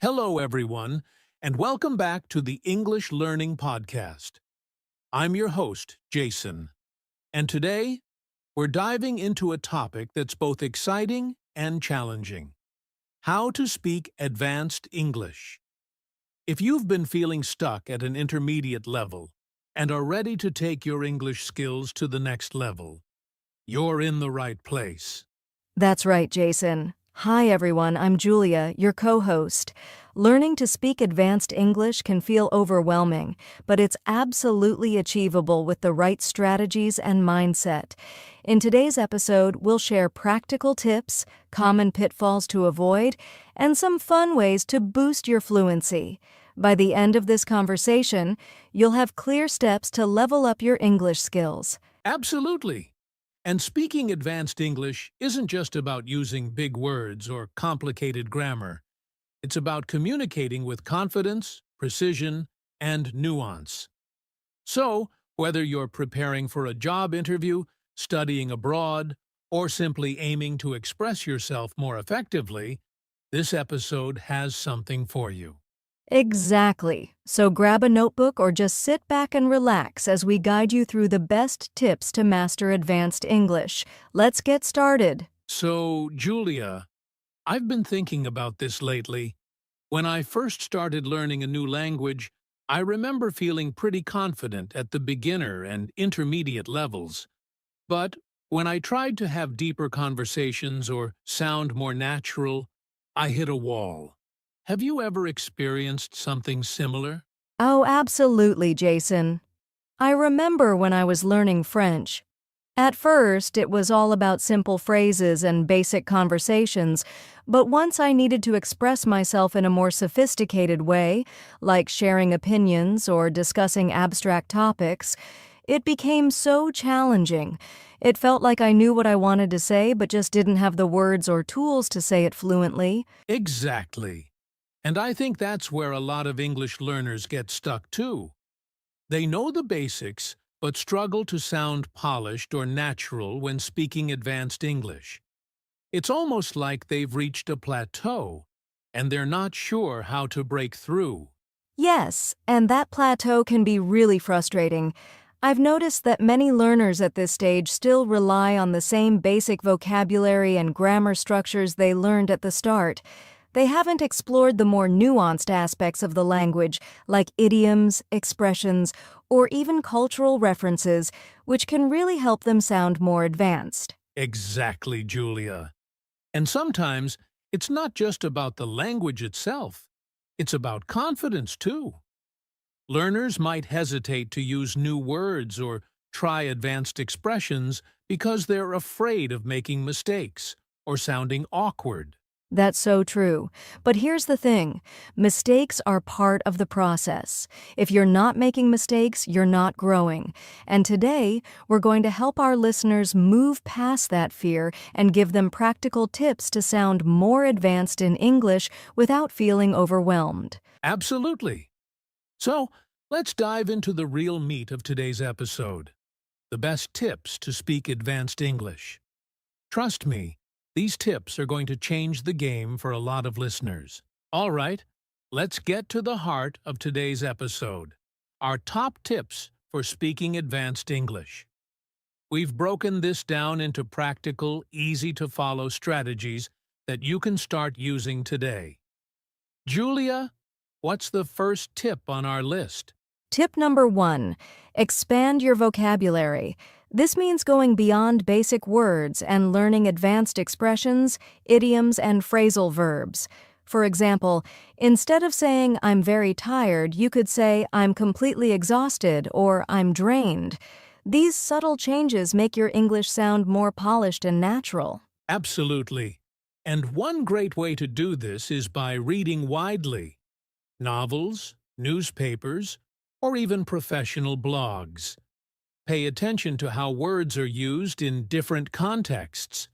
Hello, everyone, and welcome back to the English Learning Podcast. I'm your host, Jason, and today we're diving into a topic that's both exciting and challenging: how to speak advanced English. If you've been feeling stuck at an intermediate level and are ready to take your English skills to the next level, you're in the right place. That's right, Jason. Hi, everyone. I'm Julia, your co-host. Learning to speak advanced English can feel overwhelming, but it's absolutely achievable with the right strategies and mindset. In today's episode, we'll share practical tips, common pitfalls to avoid, and some fun ways to boost your fluency. By the end of this conversation, you'll have clear steps to level up your English skills. Absolutely. And speaking advanced English isn't just about using big words or complicated grammar. It's about communicating with confidence, precision, and nuance. So, whether you're preparing for a job interview, studying abroad, or simply aiming to express yourself more effectively, this episode has something for you. Exactly. So grab a notebook or just sit back and relax as we guide you through the best tips to master advanced English. Let's get started. So, Julia, I've been thinking about this lately. When I first started learning a new language, I remember feeling pretty confident at the beginner and intermediate levels. But when I tried to have deeper conversations or sound more natural, I hit a wall. Have you ever experienced something similar? Oh, absolutely, Jason. I remember when I was learning French. At first, it was all about simple phrases and basic conversations, but once I needed to express myself in a more sophisticated way, like sharing opinions or discussing abstract topics, it became so challenging. It felt like I knew what I wanted to say, but just didn't have the words or tools to say it fluently. Exactly. And I think that's where a lot of English learners get stuck too. They know the basics, but struggle to sound polished or natural when speaking advanced English. It's almost like they've reached a plateau, and they're not sure how to break through. Yes, and that plateau can be really frustrating. I've noticed that many learners at this stage still rely on the same basic vocabulary and grammar structures they learned at the start. They haven't explored the more nuanced aspects of the language, like idioms, expressions, or even cultural references, which can really help them sound more advanced. Exactly, Julia. And sometimes it's not just about the language itself. It's about confidence, too. Learners might hesitate to use new words or try advanced expressions because they're afraid of making mistakes or sounding awkward. That's so true. But here's the thing. Mistakes are part of the process. If you're not making mistakes, you're not growing. And today, we're going to help our listeners move past that fear and give them practical tips to sound more advanced in English without feeling overwhelmed. Absolutely. So, let's dive into the real meat of today's episode: the best tips to speak advanced English. Trust me, these tips are going to change the game for a lot of listeners. All right, let's get to the heart of today's episode: our top tips for speaking advanced English. We've broken this down into practical, easy-to-follow strategies that you can start using today. Julia, what's the first tip on our list? Tip number 1, expand your vocabulary. This means going beyond basic words and learning advanced expressions, idioms, and phrasal verbs. For example, instead of saying I'm very tired, you could say I'm completely exhausted or I'm drained. These subtle changes make your English sound more polished and natural. Absolutely. And one great way to do this is by reading widely: novels, newspapers, or even professional blogs. Pay attention to how words are used in different contexts.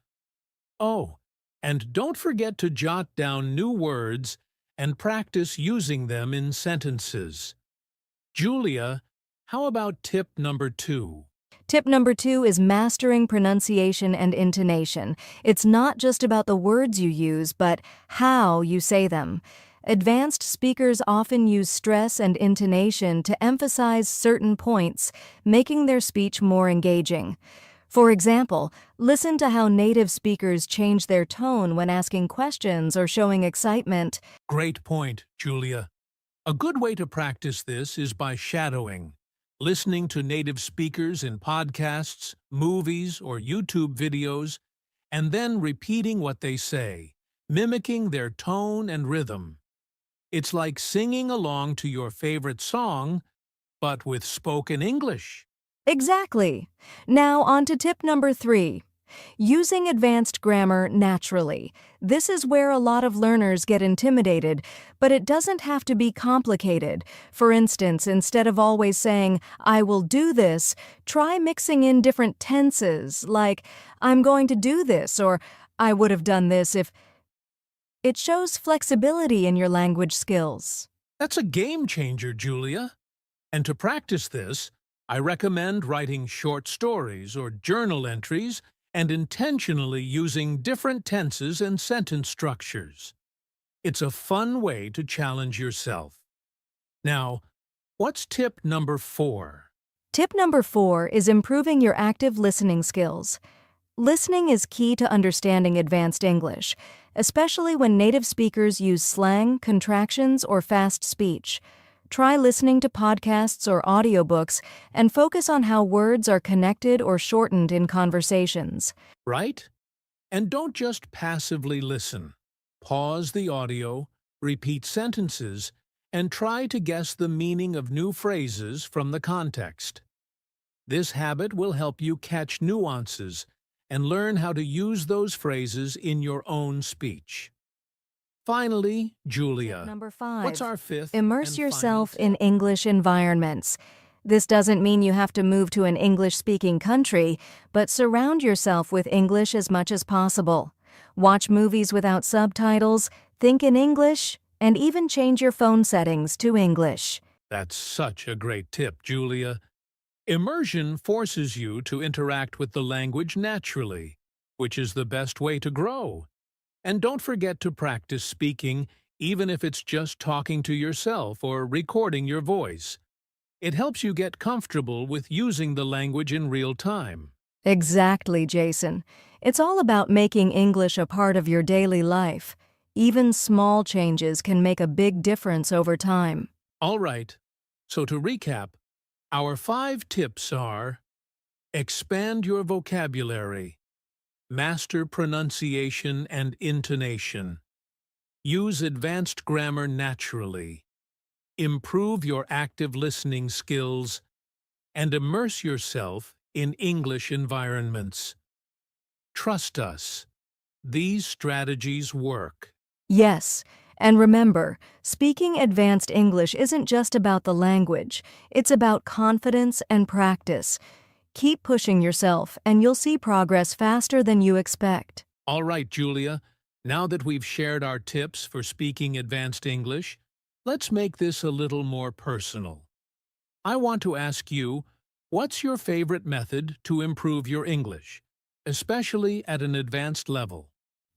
Oh, and don't forget to jot down new words and practice using them in sentences. Julia, how about tip number 2? Tip number 2 is mastering pronunciation and intonation. It's not just about the words you use, but how you say them. Advanced speakers often use stress and intonation to emphasize certain points, making their speech more engaging. For example, listen to how native speakers change their tone when asking questions or showing excitement. Great point, Julia. A good way to practice this is by shadowing, listening to native speakers in podcasts, movies, or YouTube videos, and then repeating what they say, mimicking their tone and rhythm. It's like singing along to your favorite song, but with spoken English. Exactly. Now on to tip number 3. Using advanced grammar naturally. This is where a lot of learners get intimidated, but it doesn't have to be complicated. For instance, instead of always saying, "I will do this," try mixing in different tenses, like, "I'm going to do this," or "I would have done this if." It shows flexibility in your language skills. That's a game changer, Julia. And to practice this, I recommend writing short stories or journal entries and intentionally using different tenses and sentence structures. It's a fun way to challenge yourself. Now, what's tip number 4? Tip number 4 is improving your active listening skills. Listening is key to understanding advanced English, especially when native speakers use slang, contractions, or fast speech. Try listening to podcasts or audiobooks and focus on how words are connected or shortened in conversations. Right? And don't just passively listen. Pause the audio, repeat sentences, and try to guess the meaning of new phrases from the context. This habit will help you catch nuances and learn how to use those phrases in your own speech. Finally, Julia, Number 5. what's our fifth Immerse and yourself final in tip? English environments. This doesn't mean you have to move to an English-speaking country, but surround yourself with English as much as possible. Watch movies without subtitles, think in English, and even change your phone settings to English. That's such a great tip, Julia. Immersion forces you to interact with the language naturally, which is the best way to grow. And don't forget to practice speaking, even if it's just talking to yourself or recording your voice. It helps you get comfortable with using the language in real time. Exactly, Jason. It's all about making English a part of your daily life. Even small changes can make a big difference over time. All right, so to recap, our 5 tips are: expand your vocabulary, master pronunciation and intonation, use advanced grammar naturally, improve your active listening skills, and immerse yourself in English environments. Trust us, these strategies work. Yes, and remember, speaking advanced English isn't just about the language, it's about confidence and practice. Keep pushing yourself, and you'll see progress faster than you expect. All right, Julia, now that we've shared our tips for speaking advanced English, let's make this a little more personal. I want to ask you, what's your favorite method to improve your English, especially at an advanced level?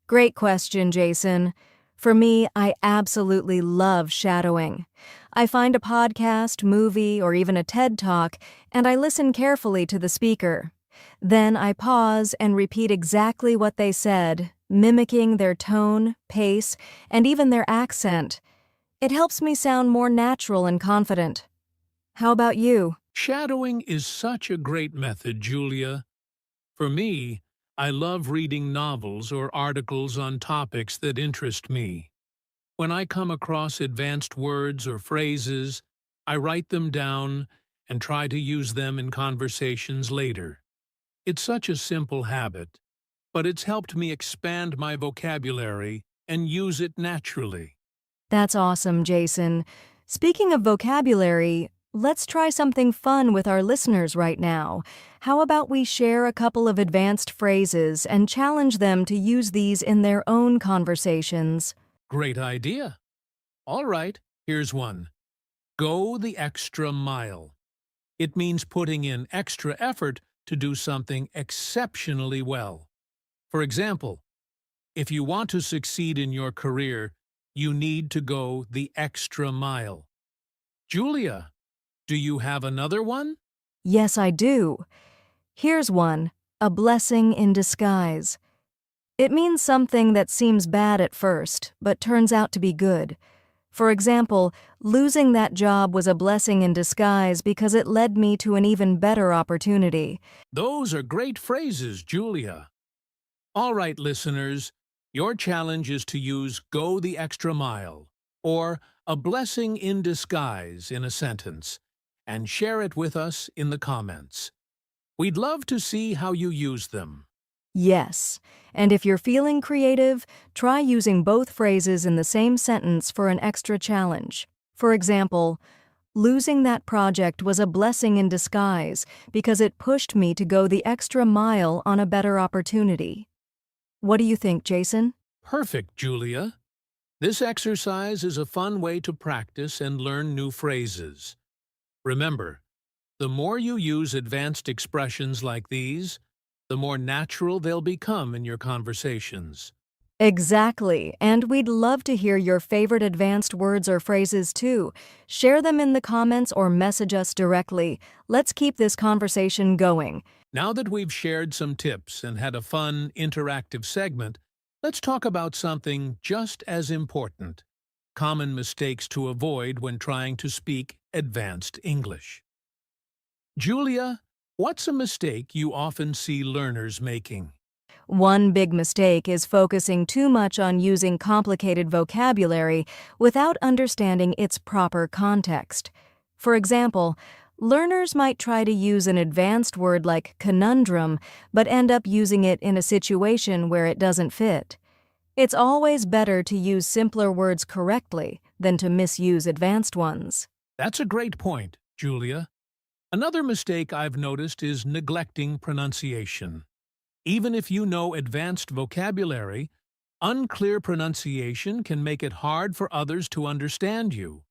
Great question, Jason. For me, I absolutely love shadowing. I find a podcast, movie, or even a TED Talk, and I listen carefully to the speaker. Then I pause and repeat exactly what they said, mimicking their tone, pace, and even their accent. It helps me sound more natural and confident. How about you? Shadowing is such a great method, Julia. For me, I love reading novels or articles on topics that interest me. When I come across advanced words or phrases, I write them down and try to use them in conversations later. It's such a simple habit, but it's helped me expand my vocabulary and use it naturally. That's awesome, Jason. Speaking of vocabulary, let's try something fun with our listeners right now. How about we share a couple of advanced phrases and challenge them to use these in their own conversations? Great idea. All right, here's one. Go the extra mile. It means putting in extra effort to do something exceptionally well. For example, if you want to succeed in your career, you need to go the extra mile. Julia, do you have another one? Yes, I do. Here's one: a blessing in disguise. It means something that seems bad at first, but turns out to be good. For example, losing that job was a blessing in disguise because it led me to an even better opportunity. Those are great phrases, Julia. All right, listeners, your challenge is to use go the extra mile or a blessing in disguise in a sentence and share it with us in the comments. We'd love to see how you use them. Yes, and if you're feeling creative, try using both phrases in the same sentence for an extra challenge. For example, losing that project was a blessing in disguise because it pushed me to go the extra mile on a better opportunity. What do you think, Jason? Perfect, Julia. This exercise is a fun way to practice and learn new phrases. Remember, the more you use advanced expressions like these, the more natural they'll become in your conversations. Exactly, and we'd love to hear your favorite advanced words or phrases too. Share them in the comments or message us directly. Let's keep this conversation going. Now that we've shared some tips and had a fun, interactive segment, let's talk about something just as important: common mistakes to avoid when trying to speak advanced English. Julia, what's a mistake you often see learners making? One big mistake is focusing too much on using complicated vocabulary without understanding its proper context. For example, learners might try to use an advanced word like conundrum, but end up using it in a situation where it doesn't fit. It's always better to use simpler words correctly than to misuse advanced ones. That's a great point, Julia. Another mistake I've noticed is neglecting pronunciation. Even if you know advanced vocabulary, unclear pronunciation can make it hard for others to understand you.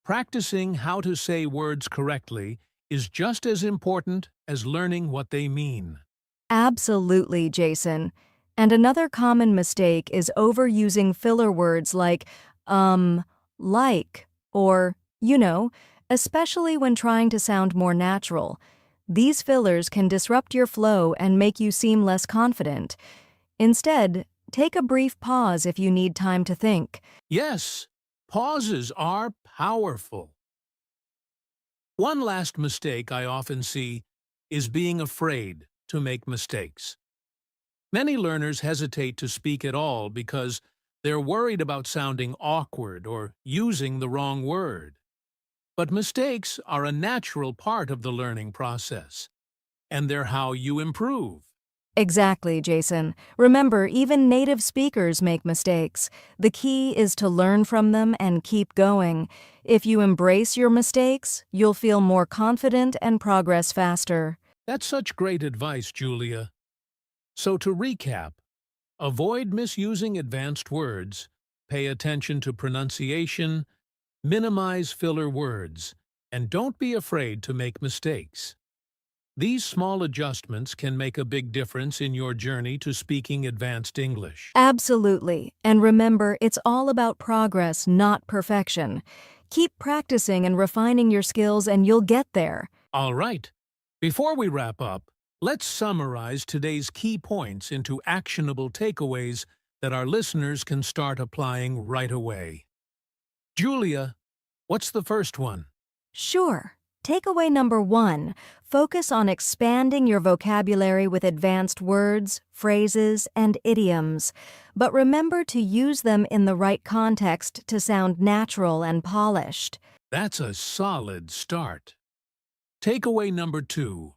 Practicing how to say words correctly is just as important as learning what they mean. Absolutely, Jason. And another common mistake is overusing filler words like, like, or, especially when trying to sound more natural. These fillers can disrupt your flow and make you seem less confident. Instead, take a brief pause if you need time to think. Yes, pauses are powerful. One last mistake I often see is being afraid to make mistakes. Many learners hesitate to speak at all because they're worried about sounding awkward or using the wrong word. But mistakes are a natural part of the learning process, and they're how you improve. Exactly, Jason. Remember, even native speakers make mistakes. The key is to learn from them and keep going. If you embrace your mistakes, you'll feel more confident and progress faster. That's such great advice, Julia. So to recap, avoid misusing advanced words, pay attention to pronunciation, minimize filler words, and don't be afraid to make mistakes. These small adjustments can make a big difference in your journey to speaking advanced English. Absolutely. And remember, it's all about progress, not perfection. Keep practicing and refining your skills and you'll get there. All right. Before we wrap up, let's summarize today's key points into actionable takeaways that our listeners can start applying right away. Julia, what's the first one? Sure. Takeaway number 1, focus on expanding your vocabulary with advanced words, phrases, and idioms. But remember to use them in the right context to sound natural and polished. That's a solid start. Takeaway number 2,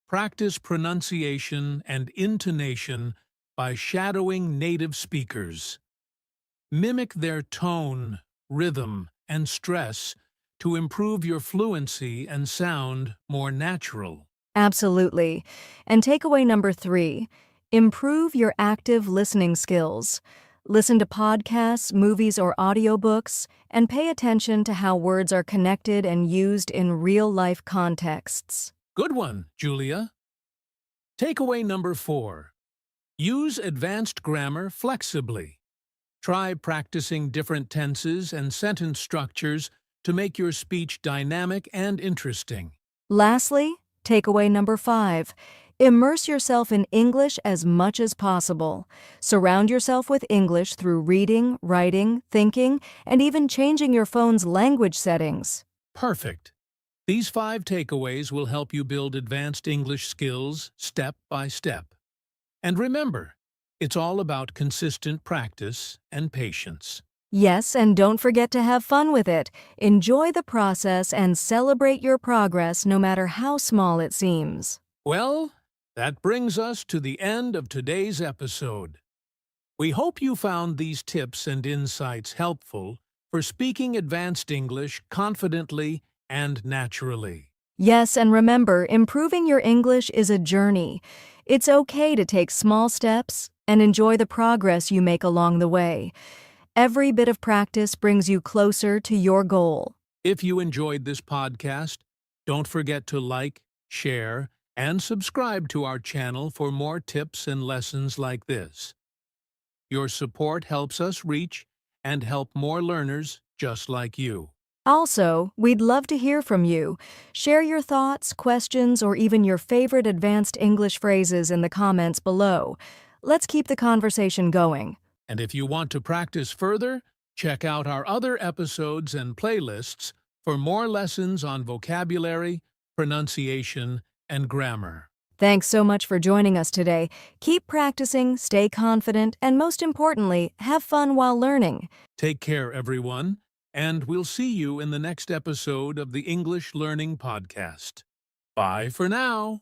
practice pronunciation and intonation by shadowing native speakers. Mimic their tone, rhythm, and stress to improve your fluency and sound more natural. Absolutely. And takeaway number 3, improve your active listening skills. Listen to podcasts, movies, or audiobooks, and pay attention to how words are connected and used in real-life contexts. Good one, Julia. Takeaway number 4. Use advanced grammar flexibly. Try practicing different tenses and sentence structures to make your speech dynamic and interesting. Lastly, takeaway number 5. Immerse yourself in English as much as possible. Surround yourself with English through reading, writing, thinking, and even changing your phone's language settings. Perfect. These 5 takeaways will help you build advanced English skills step by step. And remember, it's all about consistent practice and patience. Yes, and don't forget to have fun with it. Enjoy the process and celebrate your progress no matter how small it seems. Well, that brings us to the end of today's episode. We hope you found these tips and insights helpful for speaking advanced English confidently and naturally. Yes, and remember, improving your English is a journey. It's okay to take small steps and enjoy the progress you make along the way. Every bit of practice brings you closer to your goal. If you enjoyed this podcast, don't forget to like, share, and subscribe to our channel for more tips and lessons like this. Your support helps us reach and help more learners just like you. Also, we'd love to hear from you. Share your thoughts, questions, or even your favorite advanced English phrases in the comments below. Let's keep the conversation going. And if you want to practice further, check out our other episodes and playlists for more lessons on vocabulary, pronunciation, and grammar. Thanks so much for joining us today. Keep practicing, stay confident, and most importantly, have fun while learning. Take care, everyone, and we'll see you in the next episode of the English Learning Podcast. Bye for now.